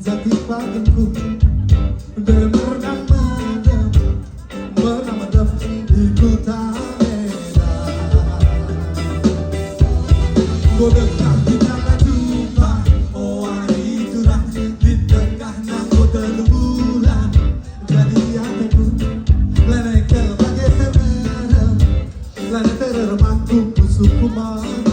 jati baginku meredam di kota Medan. Ku dekat di kala jumpa, oh hari cerah di tengah nakoda bulan. Jadi hatiku leleh bagai semerem, leleh terremaku musuhku.